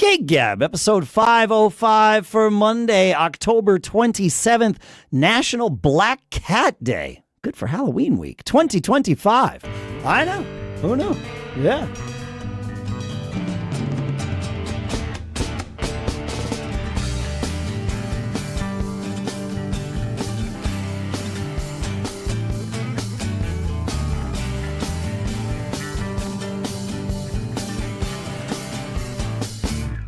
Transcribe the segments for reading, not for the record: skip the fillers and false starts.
Gig Gab, episode 505 for Monday, October 27th, National Black Cat Day. Good for Halloween week, 2025. I know. Who knew? Yeah.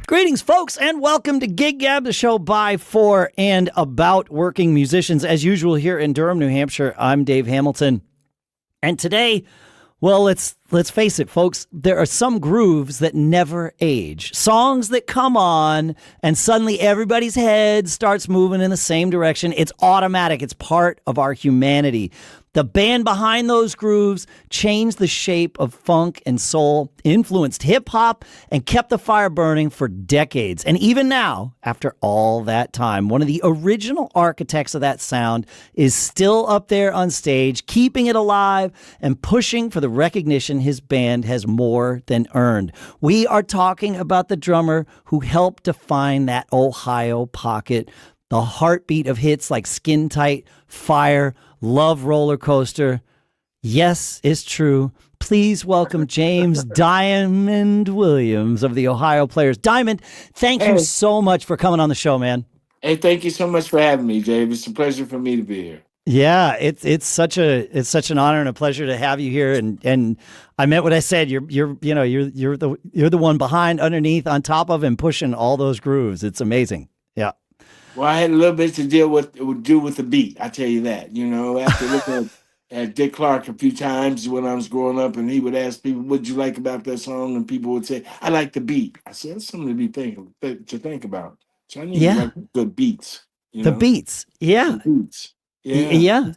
Greetings, folks, and welcome to Gig Gab, the show by, for, and about working musicians. As usual, here in Durham, New Hampshire, I'm Dave Hamilton. And today, well, let's face it, folks, there are some grooves that never age. Songs that come on, and suddenly everybody's head starts moving in the same direction. It's automatic. It's part of our humanity. The band behind those grooves changed the shape of funk and soul, influenced hip-hop, and kept the fire burning for decades. And even now, after all that time, one of the original architects of that sound is still up there on stage, keeping it alive and pushing for the recognition his band has more than earned. We are talking about the drummer who helped define that Ohio pocket, the heartbeat of hits like Skin Tight, Fire, Love Roller Coaster. Yes, it's true. Please welcome James Diamond Williams of the Ohio Players. Diamond, thank you so much for coming on the show, man. Hey, thank you so much for having me, Dave. It's a pleasure for me to be here. Yeah, it's such an honor and a pleasure to have you here. And I meant what I said. You're the one behind, underneath, on top of, and pushing all those grooves. It's amazing. Yeah. Well, I had a little bit to do with the beat. I tell you that. You know, after looking at Dick Clark a few times when I was growing up, and he would ask people, "What'd you like about that song?" And people would say, "I like the beat." I said, "That's something to think about." So I need to like good beats. The beats, yeah, the beats. Yeah.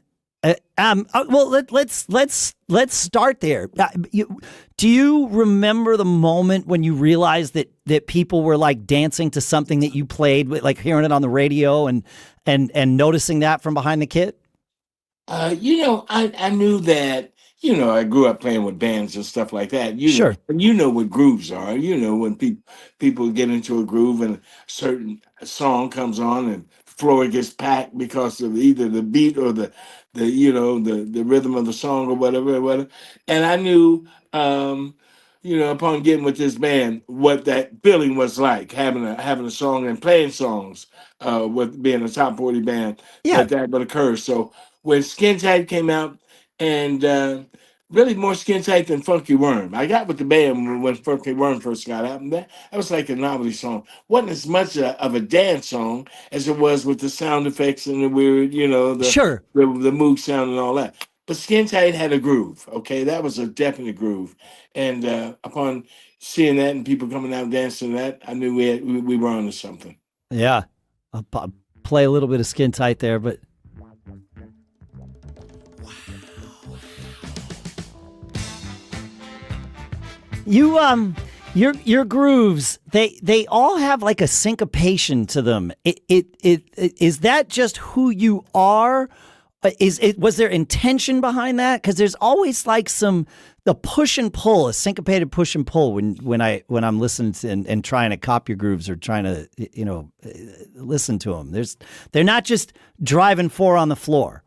Well, let's start there. Do you remember the moment when you realized that people were like dancing to something that you played, like hearing it on the radio and noticing that from behind the kit? I knew that. I grew up playing with bands and stuff like that. Sure. You know what grooves are. You know when people get into a groove and a certain song comes on and the floor gets packed because of either the beat or the rhythm of the song or whatever. And I knew, upon getting with this band, what that feeling was like having a song and playing songs with being a top 40 band. Yeah. That would occur. So when Skin Tight came out, and really more Skin Tight than Funky Worm. I got with the band when Funky Worm first got out, and that was like a novelty song. Wasn't as much of a dance song as it was with the sound effects and the weird, the Moog sound and all that. But Skin Tight had a groove. Okay, that was a definite groove. And upon seeing that and people coming out dancing to that, I knew we were onto something. Yeah, I'll play a little bit of Skin Tight there, but. Your grooves, they all have like a syncopation to them. Is that just who you are? Was there intention behind that? Because there's always like the push and pull, a syncopated push and pull when I'm listening to and trying to copy your grooves or trying to listen to them. They're not just driving four on the floor.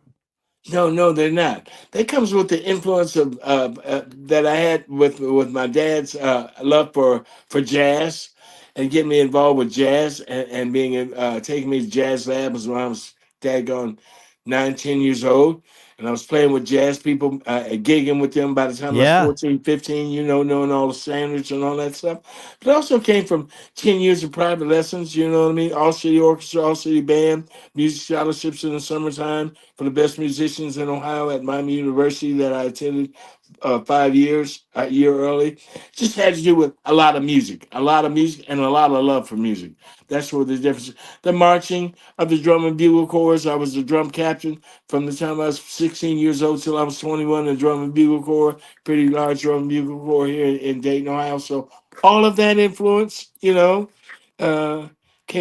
No, they're not. That comes with the influence of that I had with my dad's love for jazz and getting me involved with jazz and being taking me to jazz labs when I was daggone 9, 10 years old. And I was playing with jazz people, gigging with them by the time I was 14, 15, knowing all the standards and all that stuff. But it also came from 10 years of private lessons, you know what I mean? All City Orchestra, All City Band, music scholarships in the summertime for the best musicians in Ohio at Miami University that I attended 5 years, a year early. Just had to do with a lot of music and a lot of love for music. That's where the difference. The marching of the drum and bugle corps. I was the drum captain from the time I was 16 years old till I was 21. The drum and bugle corps, pretty large drum and bugle corps here in Dayton, Ohio. So all of that influence, came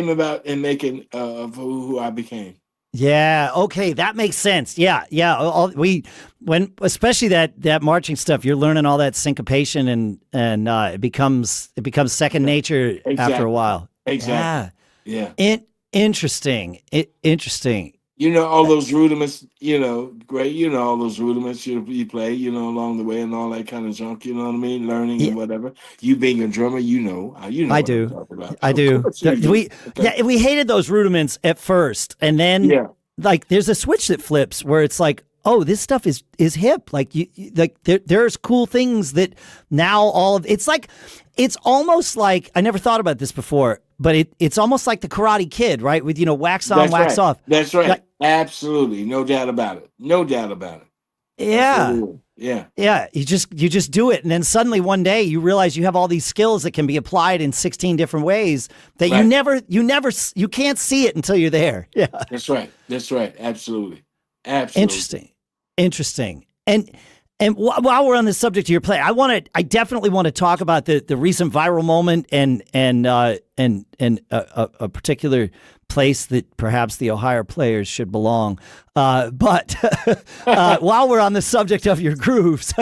about in making of who I became. Yeah. Okay, that makes sense. Yeah. Yeah. When especially that marching stuff, you're learning all that syncopation and it becomes second nature after a Exactly. while. Exactly. Yeah. Yeah. Interesting. Interesting. You know all those rudiments, great. You know all those rudiments you play, along the way and all that kind of junk. You know what I mean? Learning Yeah, and whatever. You being a drummer, you know I what I'm do. talking about. I Of do. course you do. Okay. We hated those rudiments at first, and then Yeah. like there's a switch that flips where it's like, oh, this stuff is hip. Like like there's cool things that now it's like it's almost like I never thought about this before, but it's almost like the Karate Kid, right? With wax on, That's wax right. off. That's Like, right. Absolutely. No doubt about it. No doubt about it. yeah. Absolutely. Yeah. Yeah, you just do it, and then suddenly one day you realize you have all these skills that can be applied in 16 different ways that Right. you can't see it until you're there. Yeah, That's right. That's right. Absolutely. Absolutely. interesting, interesting. While we're on the subject of your play, I definitely want to talk about the recent viral moment and a particular place that perhaps the Ohio players should belong. But while we're on the subject of your grooves,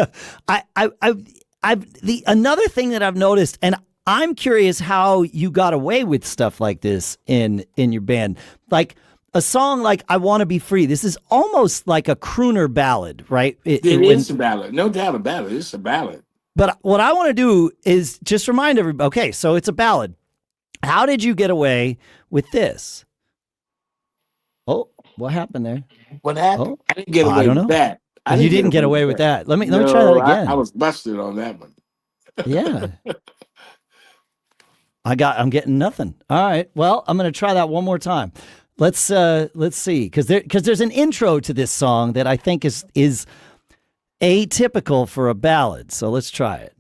another thing that I've noticed, and I'm curious how you got away with stuff like this in your band, like a song like "I Want to Be Free." This is almost like a crooner ballad, right? It is a ballad. No doubt about it. It's a ballad. But what I want to do is just remind everybody. Okay, so it's a ballad. How did you get away with this? Oh, what happened there? What happened? Oh, I didn't get I away don't with know. that. I You didn't didn't get away with that. Let me try that No, I again. was busted on that one. Yeah. I'm getting nothing. All right. Well, I'm going to try that one more time. Let's see, because there's an intro to this song that I think is atypical for a ballad. So let's try it.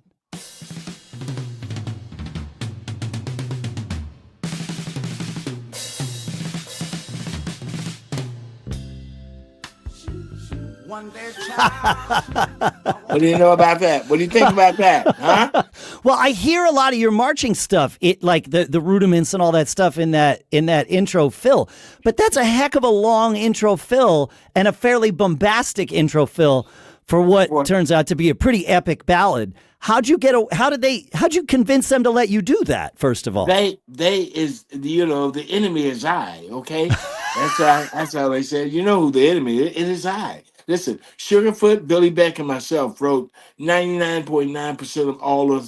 What do you know about that? What do you think about that? Huh? Well, I hear a lot of your marching stuff, like the rudiments and all that stuff in that intro fill. But that's a heck of a long intro fill and a fairly bombastic intro fill for what turns out to be a pretty epic ballad. How'd you convince them to let you do that, first of all? They is the enemy is I. Okay, that's how they said. You know who the enemy is? It is I. Listen, Sugarfoot, Billy Beck, and myself wrote 99.9% of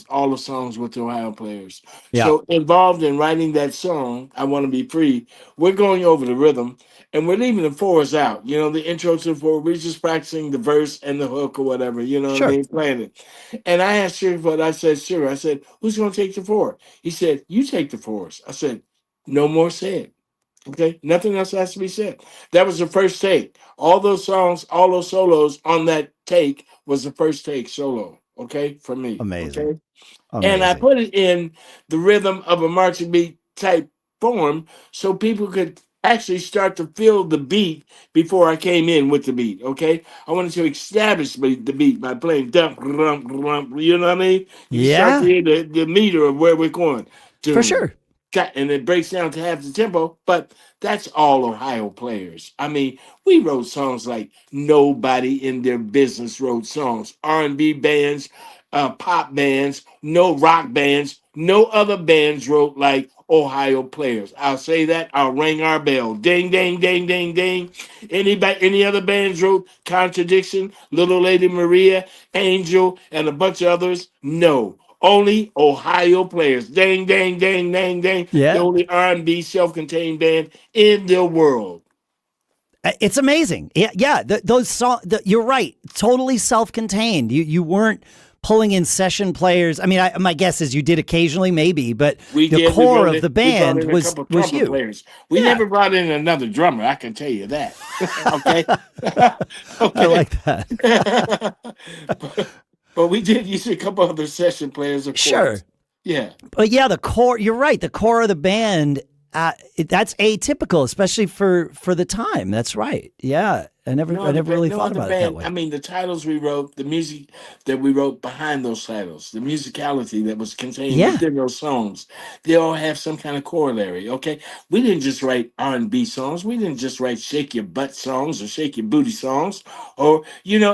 all the songs with the Ohio players. Yeah. So involved in writing that song, "I Want to Be Free," we're going over the rhythm and we're leaving the chorus out. The intro to the chorus. We're just practicing the verse and the hook or whatever. You know what Sure. I mean? Playing it. And I asked Sugarfoot. I said, "Sugar," I said, "Who's going to take the chorus?" He said, "You take the chorus." I said, "No more said." Okay, nothing else has to be said. That was the first take. All those songs, all those solos on that take was the first take solo. Okay, for me. Amazing. Okay, and I Amazing. put it in the rhythm of a marching beat type form so people could actually start to feel the beat before I came in with the beat. Okay, I wanted to establish the beat by playing dump, rump, rump. You know what I mean? You start to Yeah, hear the meter of where we're going. for sure. And it breaks down to half the tempo, but that's all Ohio players. I mean, we wrote songs like nobody in their business wrote songs. R&B bands, pop bands, no rock bands, no other bands wrote like Ohio players. I'll say that. I'll ring our bell. Ding, ding, ding, ding, ding. Any other bands wrote Contradiction, Little Lady Maria, Angel, and a bunch of others? No. Only Ohio players. Dang, dang, dang, dang, dang. The Yeah. only R&B self-contained band in the world. It's amazing. Yeah. Those songs. You're right. Totally self-contained. You weren't pulling in session players. I mean, my guess is you did occasionally, maybe, but the core of the band was you. Players. We never brought in another drummer. I can tell you that. Okay. I like that. But we did use a couple other session players, of course. Sure. Yeah. But yeah, the core. You're right. The core of the band. That's atypical, especially for the time. That's right. Yeah. I No other never band. really No thought other about it that band. I way. mean, the titles we wrote, the music that we wrote behind those titles, the musicality that was contained Yeah. within those songs, they all have some kind of corollary. Okay, we didn't just write R&B songs. We didn't just write shake your butt songs or shake your booty songs, or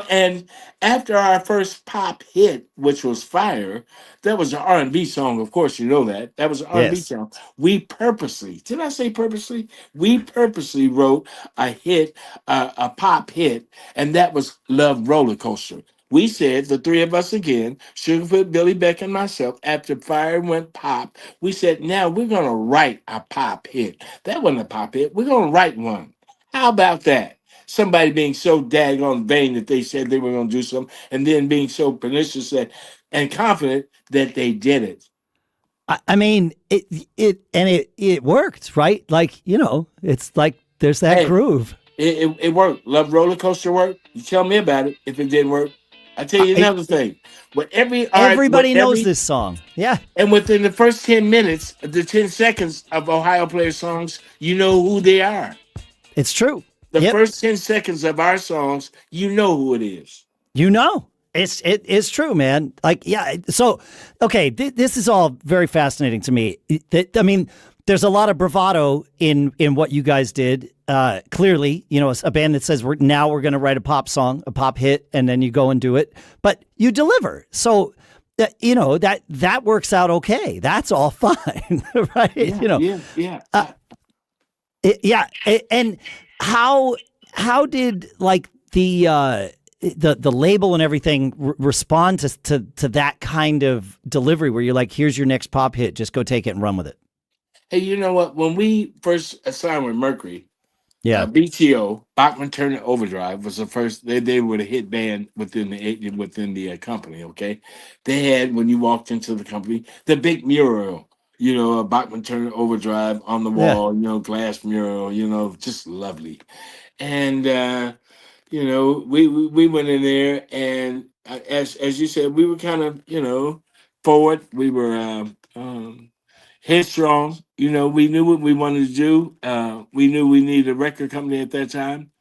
And after our first pop hit, which was Fire, that was an R&B song. Of course, you know that that was an R&B Yes. song. We purposely, did I say purposely? We purposely wrote a hit, a pop hit, and that was Love Roller Coaster. We said, the three of us again, Sugarfoot, Billy Beck, and myself, after Fire went pop, we said, now we're going to write a pop hit. That wasn't a pop hit. We're going to write one. How about that? Somebody being so daggone vain that they said they were going to do something, and then being so pernicious and confident that they did it. I mean, it worked, right? Like, it's like there's that Hey, groove. it worked. Love Roller Coaster worked. You tell me about it if it didn't work. I tell you I, another thing. With every art, with Everybody knows every this song. Yeah, and within the first 10 minutes, the 10 seconds of Ohio Player songs, you know who they are. it's true. The Yep. first 10 seconds of our songs, you know who it is. It is true, man. Like, yeah. So, okay, this is all very fascinating to me. I mean, there's a lot of bravado in what you guys did. Clearly, a band that says we're going to write a pop song, a pop hit, and then you go and do it. But you deliver. So, that works out okay. That's all fine, right? Yeah. Uh, yeah. And how did like the label and everything respond to that kind of delivery where you're like, here's your next pop hit, just go take it and run with it? Hey, you know what? When we first signed with Mercury, Yeah. BTO, Bachman Turner Overdrive, was the first. They were the hit band within the company. Okay, they had, when you walked into the company, the big mural. Bachman Turner Overdrive on the Yeah. wall. Glass mural. Just lovely. And we went in there, and as you said, we were kind of forward. We were headstrong. We knew what we wanted to do. We knew we needed a record company at that time.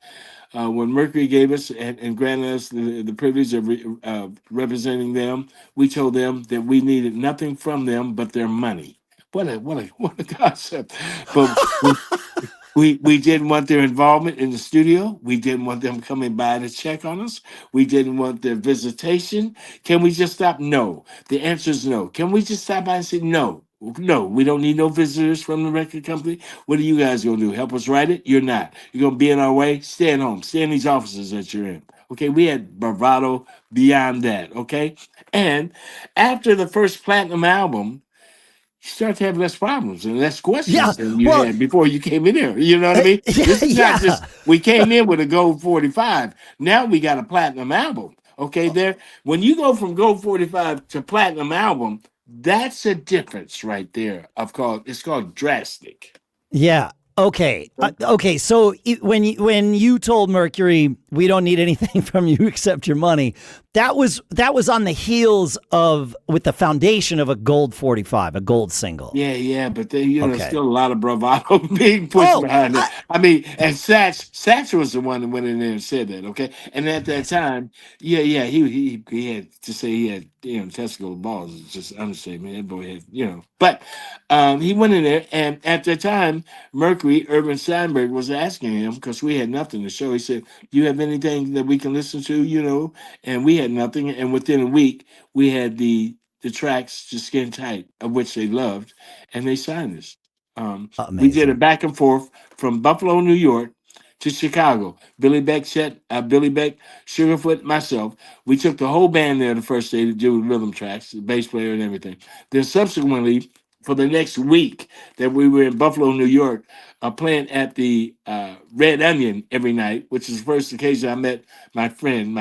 When Mercury gave us and granted us the privilege of representing them, we told them that we needed nothing from them but their money. What a concept! But we didn't want their involvement in the studio. We didn't want them coming by to check on us. We didn't want their visitation. Can we just stop? No. The answer is no. Can we just stop by and say no? No, we don't need no visitors from the record company. What are you guys gonna do? Help us write it? You're not. You're gonna be in our way? Stay at home. Stay in these offices that you're in. Okay, we had bravado beyond that. Okay, and after the first platinum album, you start to have less problems and less Yeah. questions than you Well, had before you came in there. You know what I mean? yeah, This is not just yeah. we came in with a gold 45. Now we got a platinum album. Okay, there. When you go from gold 45 to platinum album, that's a difference right there. It's called drastic. Yeah. Okay. Okay. So when you told Mercury we don't need anything from you except your money, that was on the heels of with the foundation of a gold 45, a gold single. Yeah, but there, Okay. still a lot of bravado being pushed Oh, behind it. I mean, and Satch was the one that went in there and said that, okay? And at that time, yeah, he had to say he had, testicle balls. It's just understatement. That boy had, but he went in there, and at the time, Mercury, Urban Steinberg was asking him because we had nothing to show. He said, "Do you have anything that we can listen to?" And we had nothing. And within a week, we had the tracks to Skin Tight, of which they loved, and they signed us. We did amazing. it back and forth from Buffalo, New York to Chicago. Billy Beck, Sugarfoot, myself. We took the whole band there the first day to do rhythm tracks, the bass player and everything. Then subsequently, for the next week that we were in Buffalo, New York, playing at the Red Onion every night, which is the first occasion I met my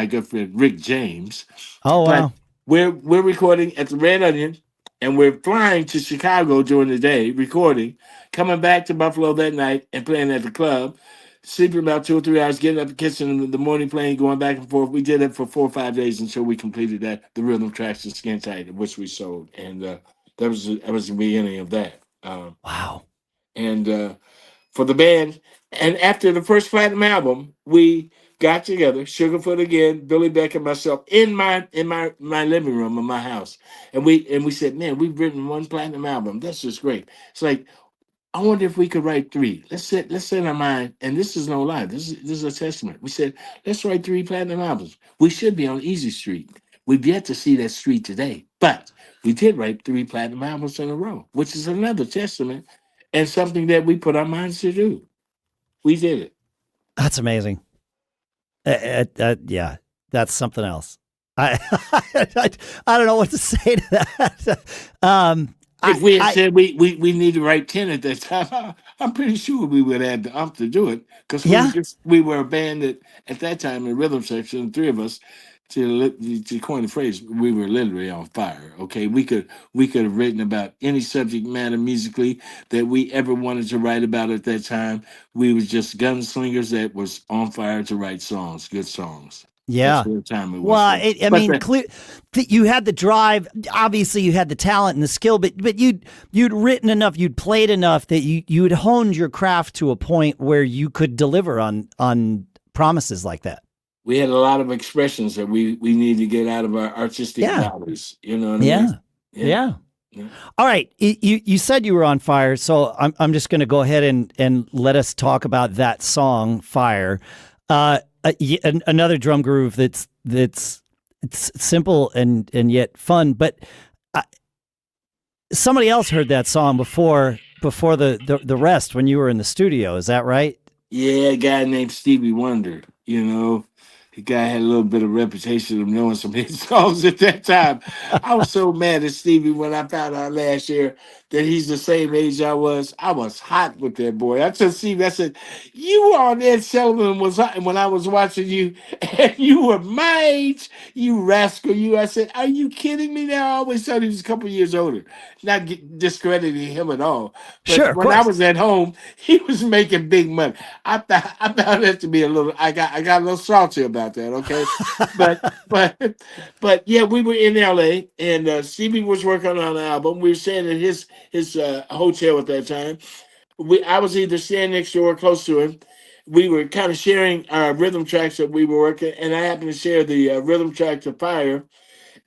good friend Rick James. Oh But wow. we're recording at the Red Onion, and we're flying to Chicago during the day, recording, coming back to Buffalo that night and playing at the club, sleeping about 2 or 3 hours, getting up and kissing in the morning, playing, going back and forth. We did it for 4 or 5 days until we completed the rhythm tracks to Skin Tight, which we sold, and that was the beginning of that. Wow. And for the band, and after the first platinum album, we got together, Sugarfoot again, Billy Beck and myself in my living room of my house, and we said, man, we've written one platinum album. That's just great. It's like, I wonder if we could write three. Let's set our mind, and this is no lie. This is a testament. We said, let's write three platinum albums. We should be on Easy Street. We've yet to see that street today, but we did write three platinum albums in a row, which is another testament and something that we put our minds to do. We did it. That's amazing. Yeah, that's something else. I don't know what to say to that. If we had said we need to write 10 at that time, I'm pretty sure we would have the ump to do it, because Yeah. we were a band that at that time in rhythm section, the three of us, to coin the phrase, we were literally on fire. Okay, we could have written about any subject matter musically that we ever wanted to write about at that time. We were just gunslingers that was on fire to write songs, good songs. Yeah. That's what time it was. Well, I But mean, you had the drive. Obviously, you had the talent and the skill, but you'd written enough, you'd played enough that you'd honed your craft to a point where you could deliver on promises like that. we had a lot of expressions that we need to get out of our artistic Yeah. bodies. You know what I Yeah. mean? Yeah. Yeah. All right. You said you were on fire, so I'm just going to go ahead and let us talk about that song, "Fire." Another drum groove that's it's simple and yet fun. But somebody else heard that song before the rest when you were in the studio. Is that right? Yeah, a guy named Stevie Wonder. The guy had a little bit of reputation of knowing some hit songs at that time. I was so mad at Stevie when I found out last year that he's the same age I was. I was hot with that boy. I told Stevie, I said, "You were on Ed Sullivan was hot when I was watching you, and you were my age, you rascal, you." I said, "Are you kidding me now?" I always thought he was a couple years older. Not discrediting him at all. But Sure, of when I course. was at home, he was making big money. I found that to be a little. I got a little salty about that. Okay, but yeah, we were in L.A. and Stevie was working on an album. We were staying at his hotel at that time. I was either staying next door or close to him. We were kind of sharing our rhythm tracks that we were working, and I happened to share the rhythm track to Fire.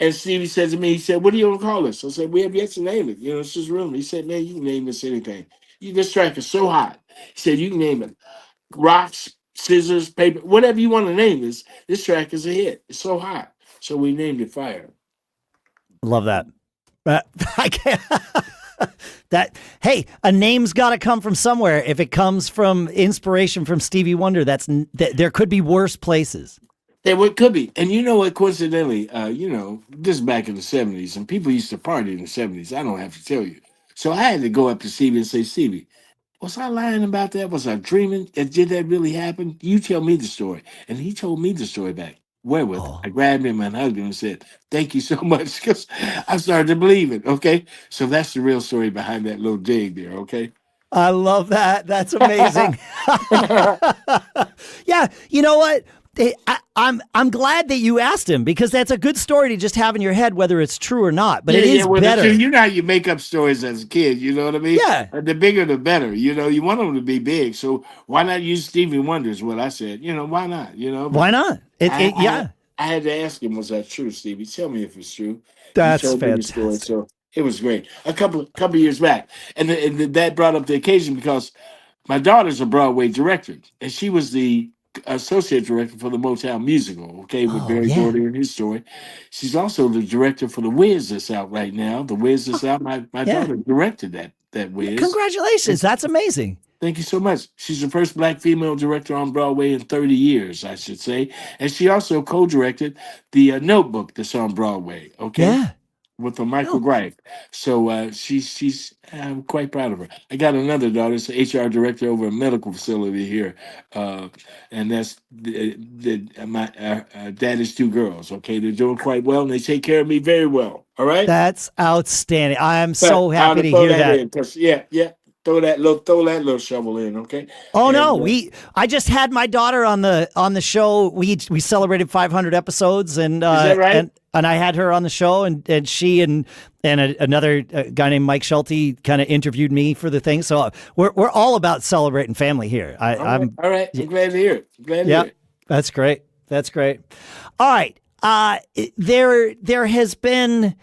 And Stevie said to me, he said, "What do you want to call this?" I said, "We have yet to name it. It's just rhythm." He said, "Man, you can name this anything. This track is so hot." He said, "You can name it rocks, scissors, paper, whatever you want to name this. This track is a hit. It's so hot." So we named it Fire. Love that. I can't. That hey, a name's got to come from somewhere. If it comes from inspiration from Stevie Wonder, there could be worse places. Could be. And you know what, coincidentally, this is back in the 70s, and people used to party in the 70s. I don't have to tell you. So I had to go up to Stevie and say, "Stevie, was I lying about that? Was I dreaming? Did that really happen? You tell me the story." And he told me the story back. Wherewith Oh. I grabbed him and hugged him and said, "Thank you so much," because I started to believe it. Okay. So that's the real story behind that little dig there. Okay. I love that. That's amazing. Yeah, you know what? I'm glad that you asked him, because that's a good story to just have in your head, whether it's true or not. But it is well, better. You know how you make up stories as a kid. You know what I mean? Yeah. The bigger, the better. You want them to be big. So why not use Stevie Wonder? Is what I said. Why not? But Why not? Yeah. I had to ask him, "Was that true, Stevie? Tell me if it's true." That's He told me the story, fantastic. so it was great. A couple years back, and that brought up the occasion because my daughter's a Broadway director, and she was the associate director for the Motown musical. Okay, with Oh, Barry yeah. Gordy and his story. She's also the director for the Wiz that's out right now. The Wiz that's out. My Yeah. daughter directed that Wiz. Congratulations. That's amazing. Thank you so much. She's the first Black female director on Broadway in 30 years, I should say. And she also co-directed the Notebook that's on Broadway, okay? Yeah. With Michael Oh. Greif. So I'm quite proud of her. I got another daughter, it's the HR director over a medical facility here. And that's my daddy's two girls, okay? They're doing quite well, and they take care of me very well, all right? That's outstanding. I am so But happy to throw hear that. in, 'cause, yeah. Throw that little shovel in, okay? Oh And, no, I just had my daughter on the show. We celebrated 500 episodes, and that right? and I had her on the show, and she and another guy named Mike Schulte kind of interviewed me for the thing. So we're all about celebrating family here. I'm all right. I'm glad to hear it. yeah. That's great. That's great. All right. There has been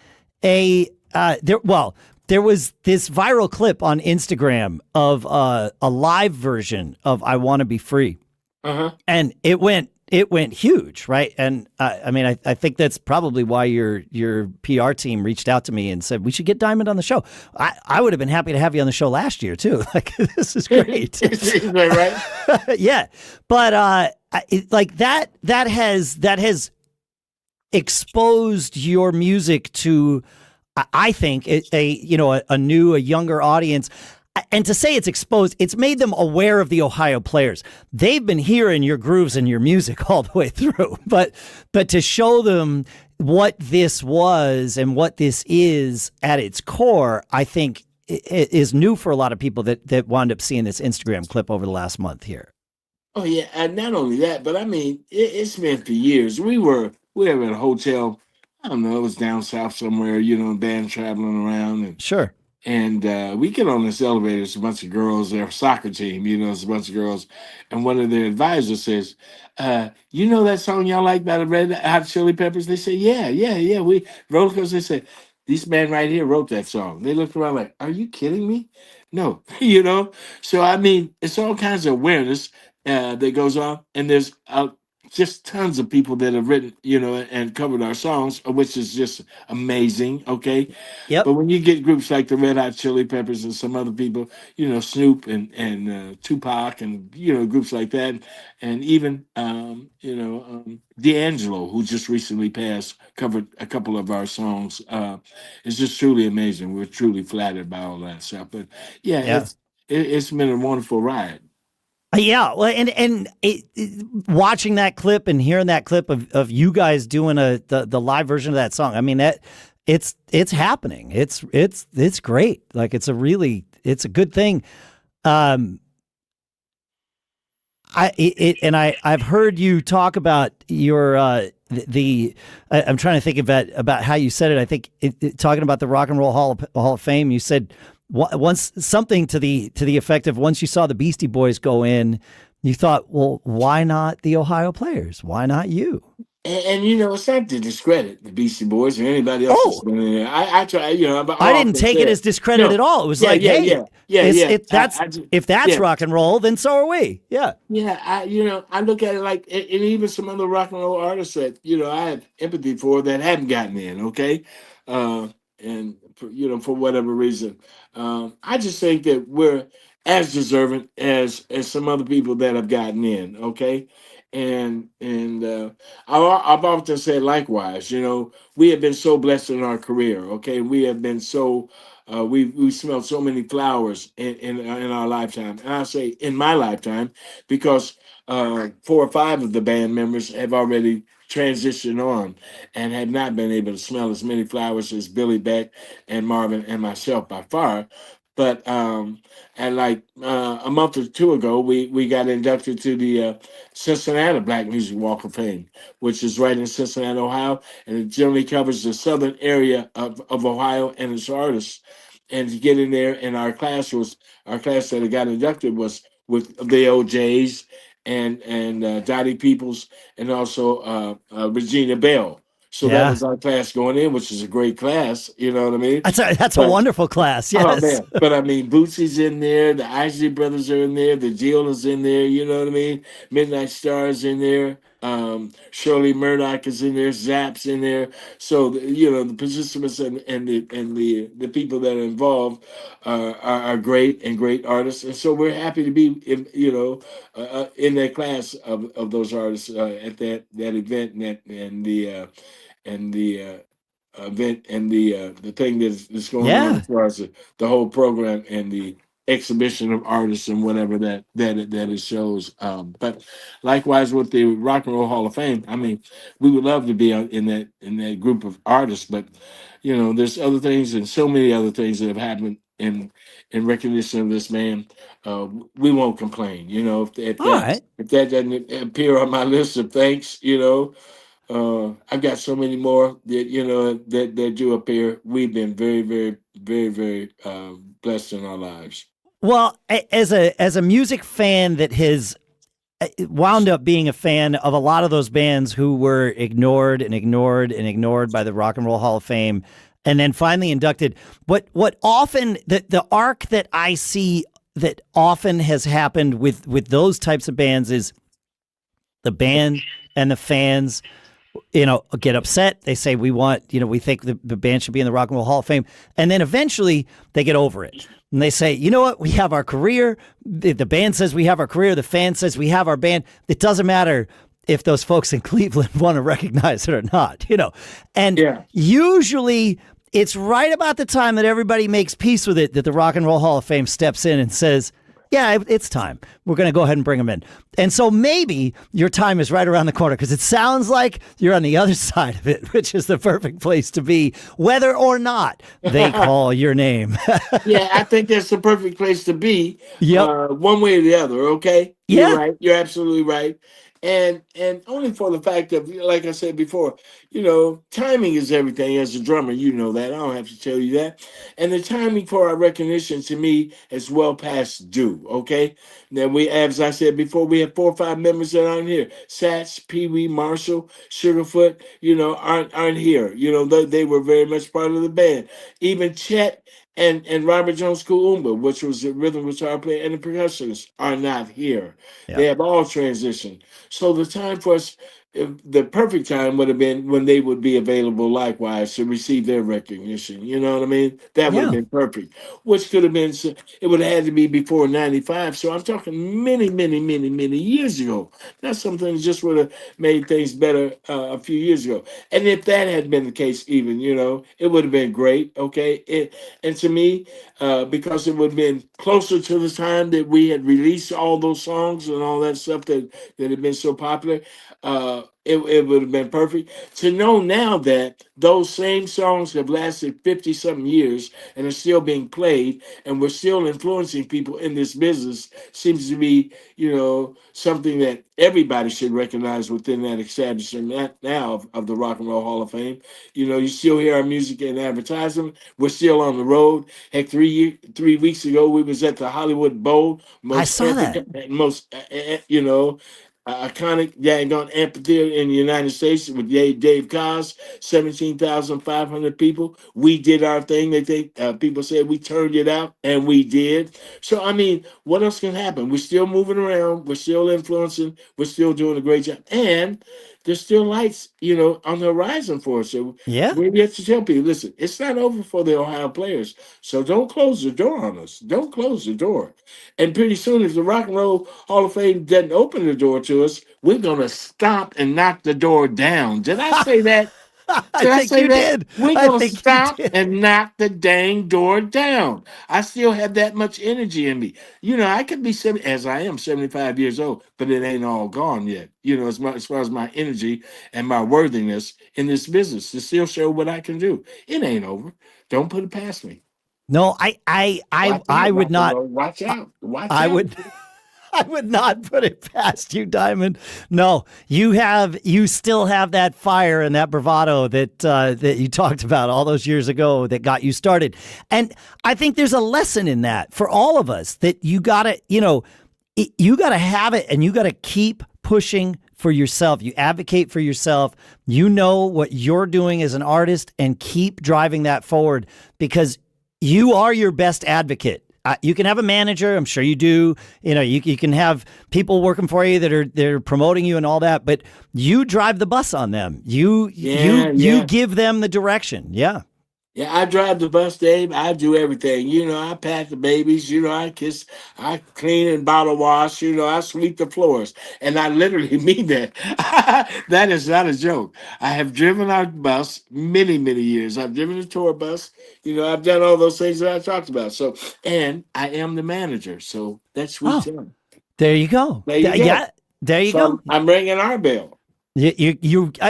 there was this viral clip on Instagram of a live version of "I Want to Be Free," Uh-huh. and it went huge, right? And I mean, I think that's probably why your PR team reached out to me and said we should get Diamond on the show. I would have been happy to have you on the show last year too. Like, this is great. Right? Yeah, but like that has exposed your music to, I think, a new, a younger audience. And to say it's exposed, it's made them aware of the Ohio players. They've been hearing your grooves and your music all the way through, but to show them what this was and what this is at its core, I think it is new for a lot of people that wound up seeing this Instagram clip over the last month here. Oh yeah, and not only that, but I mean, it's been for years. We were at a hotel. I don't know, it was down south somewhere. Band traveling around, Sure. and we get on this elevator. It's a bunch of girls. Their soccer team. It's a bunch of girls, and one of their advisors says, "You know that song y'all like by the Red Hot Chili Peppers?" They say, "Yeah, yeah, yeah." We roller coaster. They said, "This man right here wrote that song." They looked around like, "Are you kidding me?" No, So I mean, it's all kinds of awareness that goes on, and there's just tons of people that have written, and covered our songs, which is just amazing. Okay, Yep. but when you get groups like the Red Hot Chili Peppers and some other people, Snoop and Tupac and groups like that, and even D'Angelo, who just recently passed, covered a couple of our songs. It's just truly amazing. We're truly flattered by all that stuff. But yeah, Yeah. it's been a wonderful ride. Yeah, well, and watching that clip and hearing that clip of you guys doing the live version of that song, I mean, that it's happening. It's great. Like, it's a good thing. I've heard you talk about your I'm trying to think about how you said it. I think talking about the Rock and Roll Hall of Fame, you said once something to the effect of, once you saw the Beastie Boys go in, you thought, well, why not the Ohio players? Why not you? And it's not to discredit the Beastie Boys or anybody else that's Oh, been in there. I try, I I didn't often take it say, as discredit no, at all. It was yeah, like, yeah, hey, yeah, yeah, it's yeah. it that's if that's Yeah, rock and roll, then so are we. Yeah. yeah. I look at it like, and even some other rock and roll artists that I have empathy for that haven't gotten in. Okay, uh, and for whatever reason, I just think that we're as deserving as some other people that have gotten in. Okay, and I've often said likewise. We have been so blessed in our career. Okay, we have been so. We smelled so many flowers in our lifetime, and I say in my lifetime because 4 or 5 of the band members have already transitioned on and have not been able to smell as many flowers as Billy Beck and Marvin and myself by far. But and like a month or two ago, we got inducted to the Cincinnati Black Music Walk of Fame, which is right in Cincinnati, Ohio, and it generally covers the southern area of Ohio and its artists. And to get in there, and our class that got inducted was with the OJs and Dottie Peoples and also Regina Bell. So that Yeah. was our class going in, which is a great class. You know what I mean? That's a But wonderful class. oh Yes. man, but I mean, Bootsy's in there, the Isley Brothers are in there, the Jill is in there. You know what I mean? Midnight Stars in there. Shirley Murdoch is in there. Zap's in there. So the participants and the people that are involved are great and great artists, and so we're happy to be in that class of those artists at that event and the event and the thing that's going on Yeah. as far as the whole program and the exhibition of artists and whatever that it shows. But likewise with the Rock and Roll Hall of Fame, I mean, we would love to be in that group of artists, but there's other things and so many other things that have happened in recognition of this man. We won't complain. If All that right. if that doesn't appear on my list of thanks, I've got so many more that do appear. We've been very, very, very, very blessed in our lives. Well, as a music fan that has wound up being a fan of a lot of those bands who were ignored and ignored and ignored by the Rock and Roll Hall of Fame, and then finally inducted. What often the arc that I see that often has happened with those types of bands is the band and the fans, get upset. They say, we think the band should be in the Rock and Roll Hall of Fame. And then eventually they get over it. And they say, you know what? We have our career. The band says we have our career. The fan says we have our band. It doesn't matter if those folks in Cleveland want to recognize it or not, And usually it's right about the time that everybody makes peace with it that the Rock and Roll Hall of Fame steps in and says, yeah, it's time. We're going to go ahead and bring them in. And so maybe your time is right around the corner because it sounds like you're on the other side of it, which is the perfect place to be, whether or not they call your name. Yeah, I think that's the perfect place to be. Yep. One way or the other, okay? Yeah. You're right. You're absolutely right. And only for the fact of, like I said before, timing is everything. As a drummer, you know that. I don't have to tell you that. And the timing for our recognition to me is well past due. Okay. Now as I said before, we have 4 or 5 members that aren't here. Sats, Pee Wee, Marshall, Sugarfoot, aren't here. They were very much part of the band. Even Chet and Robert Jones Kuumba, which was the rhythm guitar player and the percussionist, are not here. Yeah. They have all transitioned. So the time for us, the perfect time would have been when they would be available likewise to receive their recognition. You know what I mean? That would have been perfect. Which could have been, it would have had to be before 95. So I'm talking many, many, many, many years ago. Not something that just would have made things better a few years ago. And if that had been the case even, it would have been great. Okay. And to me, because it would have been closer to the time that we had released all those songs and all that stuff that had been so popular, it would have been perfect. To know now that those same songs have lasted 50 something years and are still being played and we're still influencing people in this business seems to be, something that everybody should recognize within that establishment now of the Rock and Roll Hall of Fame. You still hear our music in advertising. We're still on the road. Heck, 3 weeks ago, we was at the Hollywood Bowl. I saw that. Iconic daggone amphitheater in the United States with Dave Koz, 17,500 people. We did our thing. They think people said we turned it out, and we did. So, I mean, what else can happen? We're still moving around. We're still influencing. We're still doing a great job. And there's still lights, on the horizon for us. So we have to tell people, listen, it's not over for the Ohio players. So don't close the door on us. Don't close the door. And pretty soon, if the Rock and Roll Hall of Fame doesn't open the door to us, we're going to stop and knock the door down. Did I say that? I think you did. We're going to stop and knock the dang door down. I still have that much energy in me. I could be 75 years old, but it ain't all gone yet. As far as my energy and my worthiness in this business to still show what I can do. It ain't over. Don't put it past me. No, I would not. Watch out. I would not put it past you, Diamond. No, you still have that fire and that bravado that you talked about all those years ago that got you started. And I think there's a lesson in that for all of us that you gotta have it and you gotta keep pushing for yourself. You advocate for yourself. You know what you're doing as an artist and keep driving that forward because you are your best advocate. You can have a manager, I'm sure you do. You can have people working for you they're promoting you and all that, but you drive the bus on them. You give them the direction. Yeah. Yeah, I drive the bus, Dave. I do everything. I pat the babies. I kiss, I clean and bottle wash. I sweep the floors. And I literally mean that. That is not a joke. I have driven our bus many, many years. I've driven a tour bus. I've done all those things that I talked about. So, and I am the manager. So that's sweet. There you go. Yeah, there you go. I'm ringing our bell.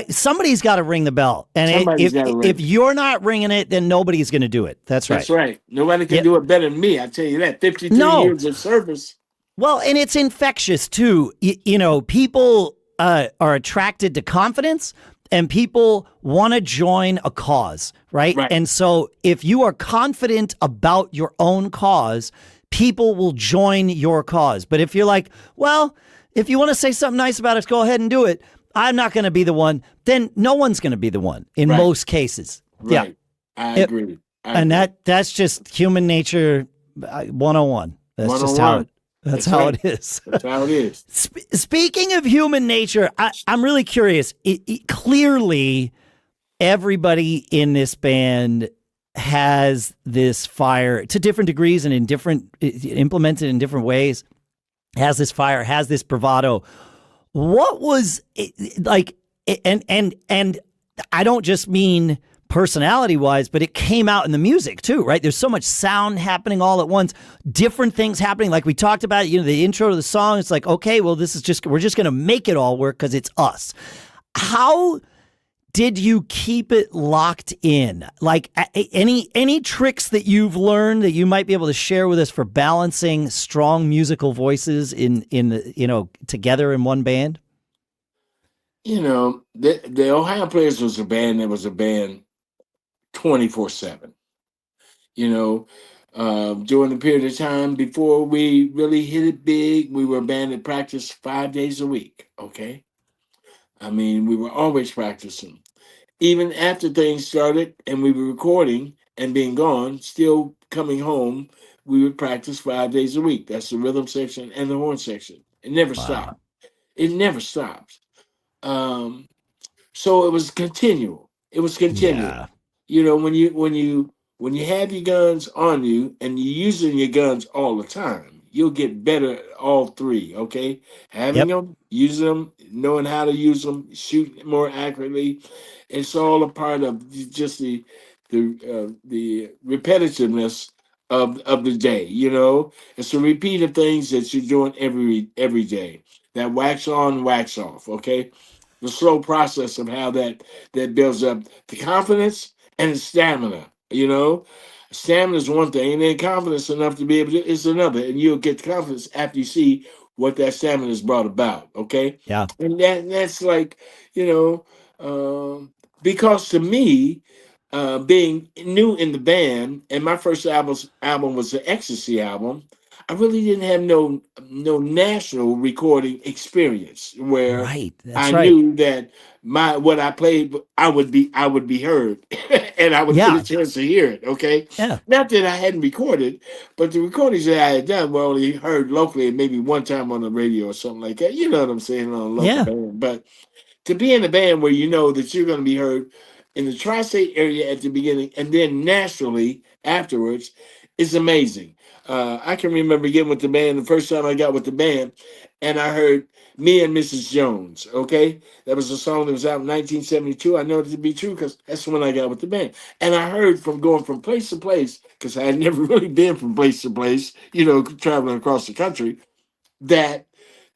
Somebody's got to ring the bell, and if you're not ringing it, then nobody's going to do it. That's right. That's right. Nobody can do it better than me. I tell you that. 52 years of service. Well, and it's infectious too. People are attracted to confidence, and people want to join a cause, right? And so, if you are confident about your own cause, people will join your cause. But if you're like, well, if you want to say something nice about us, go ahead and do it. I'm not going to be the one. Then no one's going to be the one in Right. most cases. Right. Yeah. I agree. And that's just human nature 101. That's just how 101. that's That's how right. it is. That's how it is. Speaking of human nature, I'm really curious. Clearly, everybody in this band has this fire to different degrees and implemented in different ways. Has this fire, has this bravado. What was it, like? And I don't just mean personality wise, but it came out in the music too, right? There's so much sound happening all at once, different things happening. Like we talked about, the intro to the song. It's like, okay, well, we're just going to make it all work because it's us. How did you keep it locked in? Like any tricks that you've learned that you might be able to share with us for balancing strong musical voices in the, together in one band? The Ohio Players was a band that was a band 24/7. During the period of time before we really hit it big, we were a band that practiced 5 days a week. Okay. I mean, we were always practicing. Even after things started and we were recording and being gone, still coming home, we would practice 5 days a week. That's the rhythm section and the horn section. It never stopped. It never stopped. So it was continual. It was continual. Yeah. When you have your guns on you and you're using your guns all the time, you'll get better at all three. Okay, having them, using them, knowing how to use them, shoot more accurately. It's all a part of just the repetitiveness of the day. It's a repeat of things that you're doing every day. That wax on, wax off. Okay, the slow process of how that builds up the confidence and the stamina. Stamina is one thing, and then confidence enough to be able to is another. And you'll get the confidence after you see what that stamina has brought about. Okay, Yeah. and that's like because to me, being new in the band, and my first album was the Ecstasy album. I really didn't have no national recording experience where Right. I That's right. knew that what I played I would be heard and I would get a chance to hear it. Okay. Yeah. Not that I hadn't recorded, but the recordings that I had done were only heard locally and maybe one time on the radio or something like that. You know what I'm saying, on a local band. But to be in a band where you know that you're going to be heard in the tri-state area at the beginning and then nationally afterwards is amazing. I can remember getting with the band the first time I got with the band, and I heard "Me and Mrs. Jones." Okay, that was a song that was out in 1972. I know it to be true because that's when I got with the band, and I heard from going from place to place because I had never really been from place to place, traveling across the country.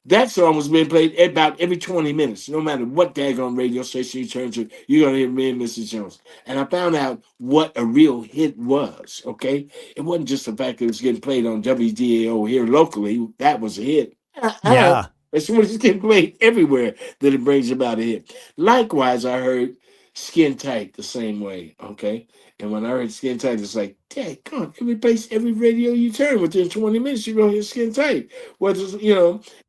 That song was being played about every 20 minutes. No matter what daggone radio station you turn to, you're going to hear "Me and Mrs. Jones." And I found out what a real hit was, okay? It wasn't just the fact that it was getting played on WDAO here locally. That was a hit. Yeah. As soon as it's getting played everywhere, that it brings about a hit. Likewise, I heard "Skin Tight" the same way, okay? And when I heard "Skin Tight," it's like, dang, come on, every place, every radio you turn, within 20 minutes, you're going to hear "Skin Tight."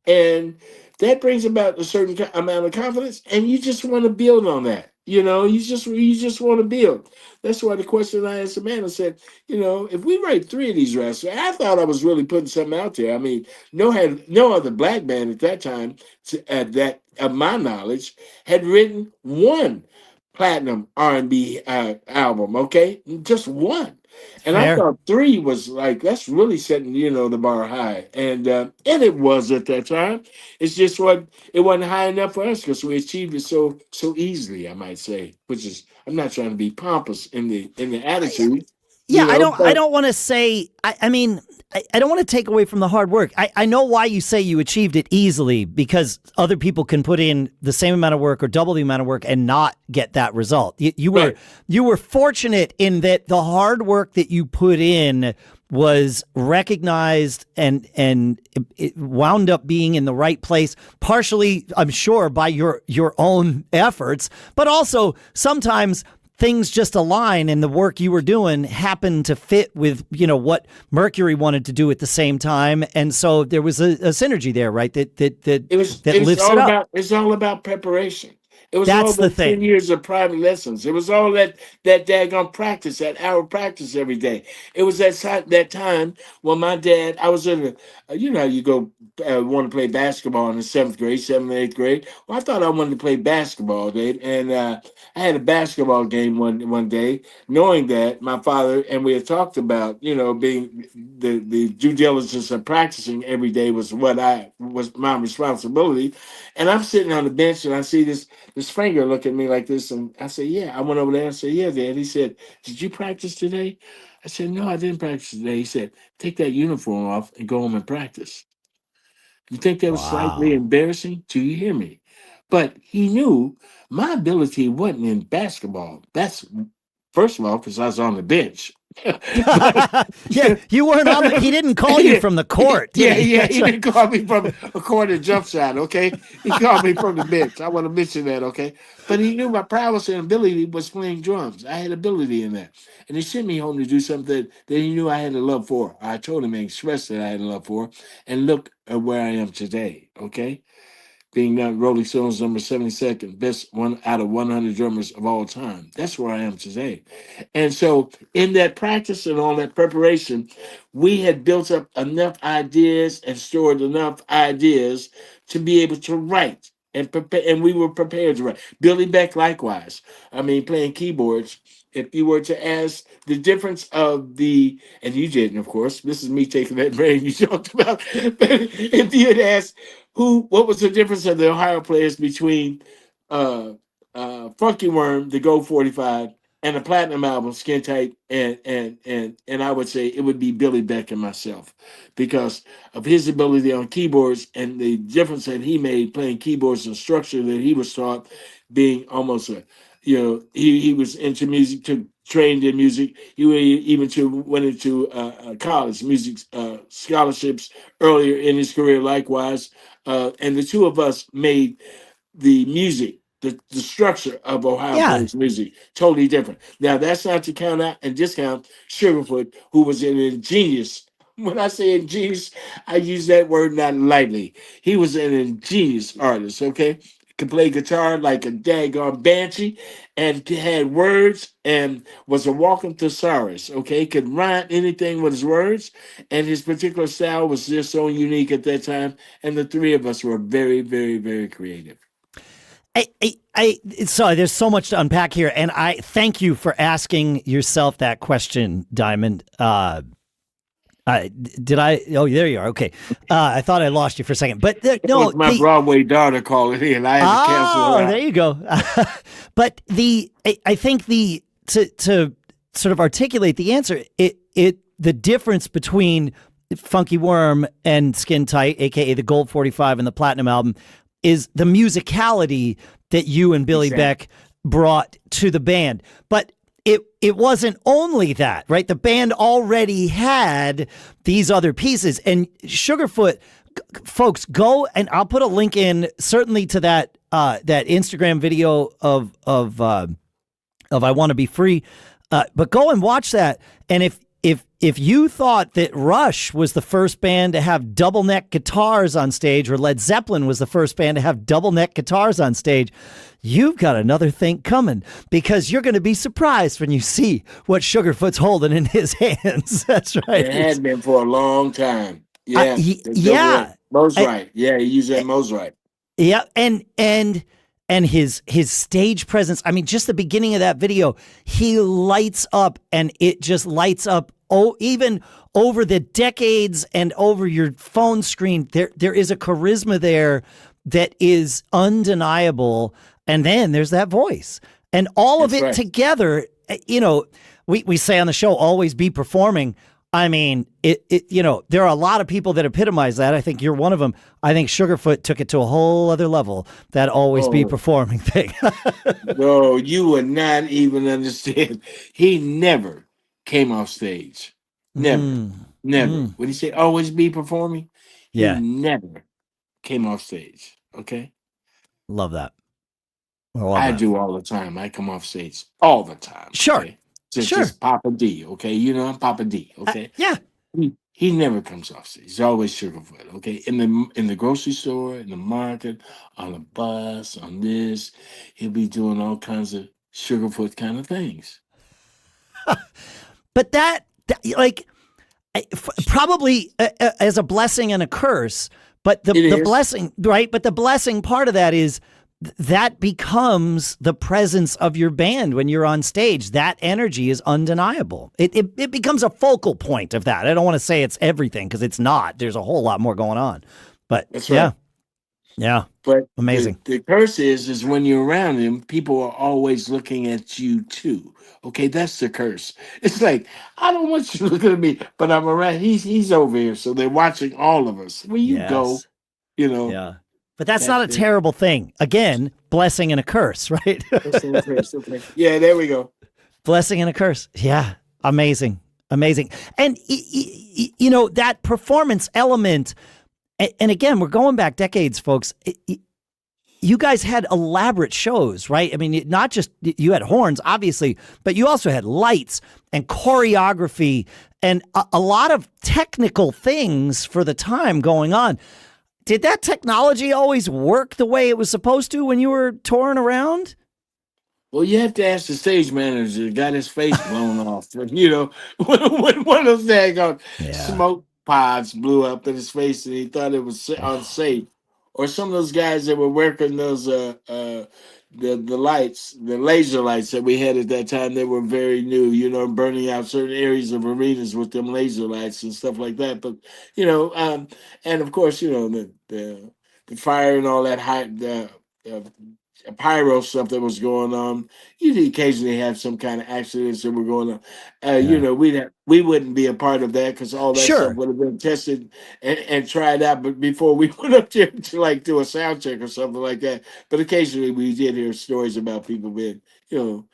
And that brings about a certain amount of confidence, and you just want to build on that. You just want to build. That's why the question I asked the man, I said, if we write 3 of these raps, I thought I was really putting something out there. I mean, no other black band at that time, that of my knowledge, had written one platinum R&B album. Okay, just one. And I thought 3 was like, that's really setting, the bar high. And it was at that time. It's just it wasn't high enough for us because we achieved it so easily, I might say, which is, I'm not trying to be pompous in the attitude. Yeah, I don't want to say, I mean, I don't want to take away from the hard work. I know why you say you achieved it easily, because other people can put in the same amount of work or double the amount of work and not get that result. You were fortunate in that the hard work that you put in was recognized and it wound up being in the right place, partially, I'm sure, by your own efforts, but also sometimes things just align, and the work you were doing happened to fit with, what Mercury wanted to do at the same time. And so there was a synergy there, right? That lifts it up. It's all about preparation. It was all That's the the 10 thing. years of private lessons. It was all that daggone practice, that hour practice every day. It was that time when my dad, I was in you know how you go want to play basketball in the seventh grade, seventh, eighth grade. Well, I thought I wanted to play basketball, Dave, and I had a basketball game one day, knowing that my father and we had talked about, being the due diligence of practicing every day was my responsibility. And I'm sitting on the bench and I see this finger look at me like this, and I said, "Yeah." I went over there and said, "Yeah, Dad." He said, "Did you practice today?" I said, "No, I didn't practice today." He said, "Take that uniform off and go home and practice." You think that was slightly Wow. embarrassing? Do you hear me? But he knew my ability wasn't in basketball. That's first of all because I was on the bench. But Yeah, you weren't on he didn't call you yeah, from the court, did yeah, he? yeah. That's He right. didn't call me from a corner jump shot. Okay, he called me from the bench. I want to mention that. Okay, but he knew my prowess and ability was playing drums. I had ability in that, and he sent me home to do something that he knew I had a love for. I told him and expressed that I had a love for, and look at where I am today. Okay, being named Rolling Stones number 72nd, best one out of 100 drummers of all time. That's where I am today. And so, in that practice and all that preparation, we had built up enough ideas and stored enough ideas to be able to write. And prepare, and we were prepared to write. Billy Beck, likewise. I mean, playing keyboards. If you were to ask the difference of and you didn't, of course. This is me taking that brain you talked about. But if you had asked what was the difference of the Ohio players between uh, Funky Worm, the Gold 45, and the Platinum album, Skin Tight, and I would say it would be Billy Beck and myself because of his ability on keyboards and the difference that he made playing keyboards and structure that he was taught, being almost he was into music, trained in music. Went into college music scholarships earlier in his career, likewise. And the two of us made the music, the structure of Ohio Yeah. Players music, totally different. Now, that's not to count out and discount Sugarfoot, who was an ingenious. When I say ingenious, I use that word not lightly. He was an ingenious artist, okay? Could play guitar like a daggone banshee and had words and was a walking thesaurus, okay? Could rhyme anything with his words, and his particular style was just so unique at that time. And the three of us were very, very, very creative. So there's so much to unpack here, and I thank you for asking yourself that question, Diamond. Did I? Oh, there you are. Okay. I thought I lost you for a second, but It no. was my Broadway daughter calling in. I had to cancel her Oh, out. there you go. But I think to sort of articulate the answer, the difference between Funky Worm and Skin Tight, aka the Gold 45 and the Platinum album, is the musicality that you and Billy Exactly. Beck brought to the band. But it wasn't only that, right? The band already had these other pieces, and Sugarfoot, folks, go and I'll put a link in certainly to that Instagram video of I Want to Be Free, but go and watch that. And if you thought that Rush was the first band to have double neck guitars on stage, or Led Zeppelin was the first band to have double neck guitars on stage, you've got another thing coming, because you're going to be surprised when you see what Sugarfoot's holding in his hands. That's right. It had been for a long time. Yeah. Yeah. Mosrite. Yeah, he used that Mosrite. Yeah, and his stage presence. I mean, just the beginning of that video, he lights up, and it just lights up. Oh, even over the decades and over your phone screen, there is a charisma there that is undeniable. And then there's that voice, and all of That's it right. together. We say on the show, always be performing. I mean, there are a lot of people that epitomize that. I think you're one of them. I think Sugarfoot took it to a whole other level, that always be Oh, performing thing. no, you would not even understand. He never came off stage. Never. Mm, Never. mm, When he said always be performing, he yeah, never came off stage. Okay? love that. I love I that. do all the time. I come off stage all the time. Sure. Okay, Sure. just Papa D. Okay, you know I'm Papa D. Okay, Yeah. he never comes off stage. He's always Sugarfoot. Okay, in the grocery store, in the market, on the bus, on this, he'll be doing all kinds of Sugarfoot kind of things. But like, probably as a blessing and a curse. But It the is. blessing, right? But the blessing part of that is that becomes the presence of your band when you're on stage. That energy is undeniable. It becomes a focal point of that. I don't want to say it's everything because it's not. There's a whole lot more going on. But That's yeah, right. yeah, But amazing. the curse is when you're around him, people are always looking at you too. Okay, that's the curse. It's like I don't want you looking at me, but I'm around. He's over here, so they're watching all of us. Where you go, Yes, you know yeah. But that's that. not a terrible thing. Again, blessing and a curse, right? That's the curse. Okay. Yeah, there we go. Blessing and a curse. Yeah, amazing, amazing. And you know that performance element. And again, we're going back decades, folks. You guys had elaborate shows, right? I mean, not just you had horns, obviously, but you also had lights and choreography and a lot of technical things for the time going on. Did that technology always work the way it was supposed to when you were touring around? Well, you have to ask the stage manager. That got his face blown off. You know, when one of those daggone Yeah. smoke pods blew up in his face, and he thought it was unsafe. Or some of those guys that were working those the lights, the laser lights that we had at that time. They were very new. You know, burning out certain areas of arenas with them laser lights and stuff like that. But you know, and of course, you know the fire and all that high uh, pyro stuff that was going on. You'd occasionally have some kind of accidents that were going on. You Yeah. know, we wouldn't be a part of that because all that stuff Sure. would have been tested and tried out. But before we went up there to like do a sound check or something like that. But occasionally we did hear stories about people being, you know,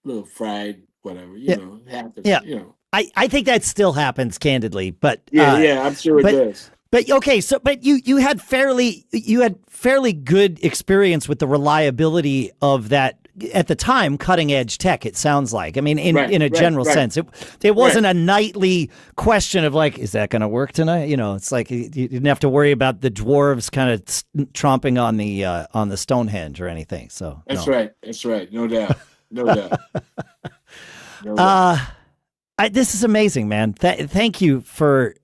a little fried, whatever. You Yeah. know, it happens. Yeah. You know. I think that still happens, candidly, Yeah, yeah, I'm sure it but does. but okay, so but you had fairly good experience with the reliability of that at the time cutting edge tech. It sounds like. I mean, in a general sense, it wasn't a nightly question of like, is that going to work tonight? You know, it's like you didn't have to worry about the dwarves kind of tromping on the Stonehenge or anything. So That's no. right. That's right. No doubt. No doubt. No doubt. This is amazing, man. Thank you for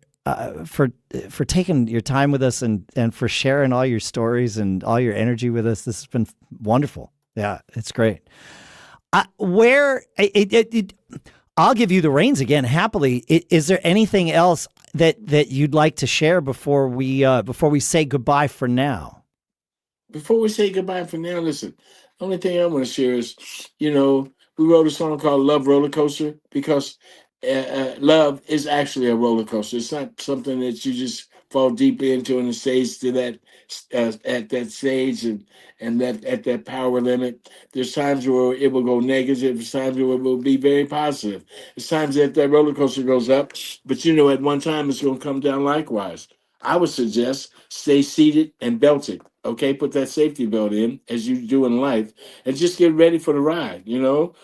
taking your time with us and for sharing all your stories and all your energy with us. This has been wonderful. Yeah, it's great. I'll give you the reins again happily. Is there anything else that you'd like to share before we say goodbye for now? Before we say goodbye for now, listen, the only thing I want to share is, you know, we wrote a song called Love Roller Coaster because love is actually a roller coaster. It's not something that you just fall deeply into and it stays to that at that stage and that at that power limit. There's times where it will go negative. There's times where it will be very positive. There's times that roller coaster goes up, but you know, at one time it's going to come down likewise. I would suggest stay seated and belted. Okay, put that safety belt in as you do in life, and just get ready for the ride. You know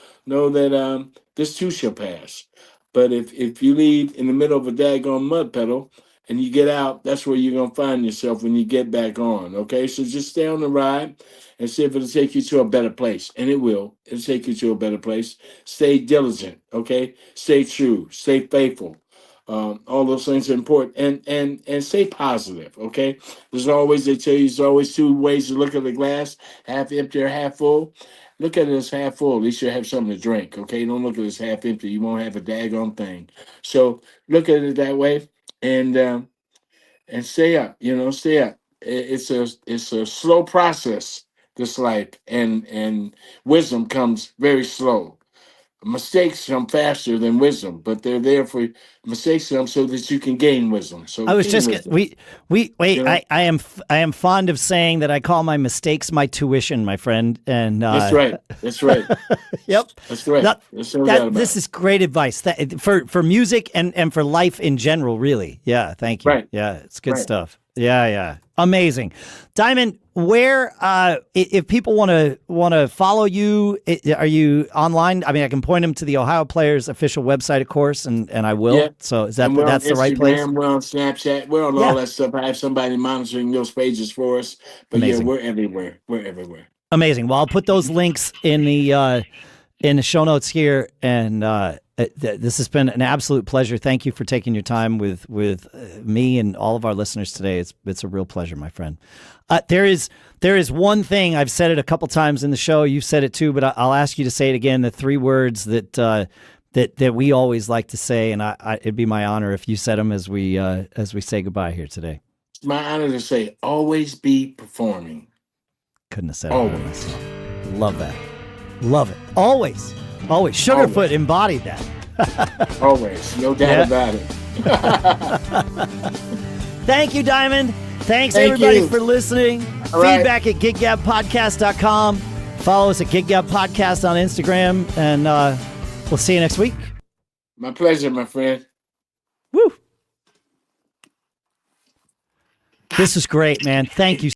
that this too shall pass. But if you leave in the middle of a daggone mud puddle and you get out, that's where you're gonna find yourself when you get back on. Okay, so just stay on the ride and see if it'll take you to a better place, and it will. It'll take you to a better place. Stay diligent. Okay, stay true. Stay faithful. All those things are important, and stay positive. Okay, they tell you there's always two ways to look at the glass: half empty or half full. Look at it as half full. At least you have something to drink. Okay, don't look at it as half empty. You won't have a daggone thing. So look at it that way, and stay up. You know, stay up. It's a slow process. This life and wisdom comes very slow. Mistakes come faster than wisdom, but they're there for mistakes come so that you can gain wisdom. So I was gain just wisdom. wait. You know? I am fond of saying that I call my mistakes my tuition, my friend. And That's right. That's right. Yep. That's right. That- There's no doubt about this it. is great advice for music and for life in general. Really, yeah. Thank you. Right. Yeah, it's good Right. stuff. Yeah, yeah. Amazing, Diamond. where if people want to follow you, are you online? I mean, I can point them to the Ohio Players official website, of course, and I will. Yeah. So is And we're on that's the right place? Instagram, we're on Snapchat, we're on Yeah. all that stuff. I have somebody monitoring those pages for us. But Amazing. yeah, we're everywhere. We're everywhere. Amazing. Well, I'll put those links in the show notes here, and this has been an absolute pleasure. Thank you for taking your time with me and all of our listeners today. It's a real pleasure, my friend. There is one thing, I've said it a couple times in the show. You've said it too, but I'll ask you to say it again. The 3 words that we always like to say, and it'd be my honor if you said them as we say goodbye here today. It's my honor to say, always be performing. Couldn't have said it better myself. Love that. Love it. Always. Sugarfoot embodied that. Always. No doubt about it. Thank you, Diamond. Thanks, Thank everybody, you. for listening. All right. Feedback at giggabpodcast.com. Follow us at GigGab Podcast on Instagram, and we'll see you next week. My pleasure, my friend. Woo! This was great, man. Thank you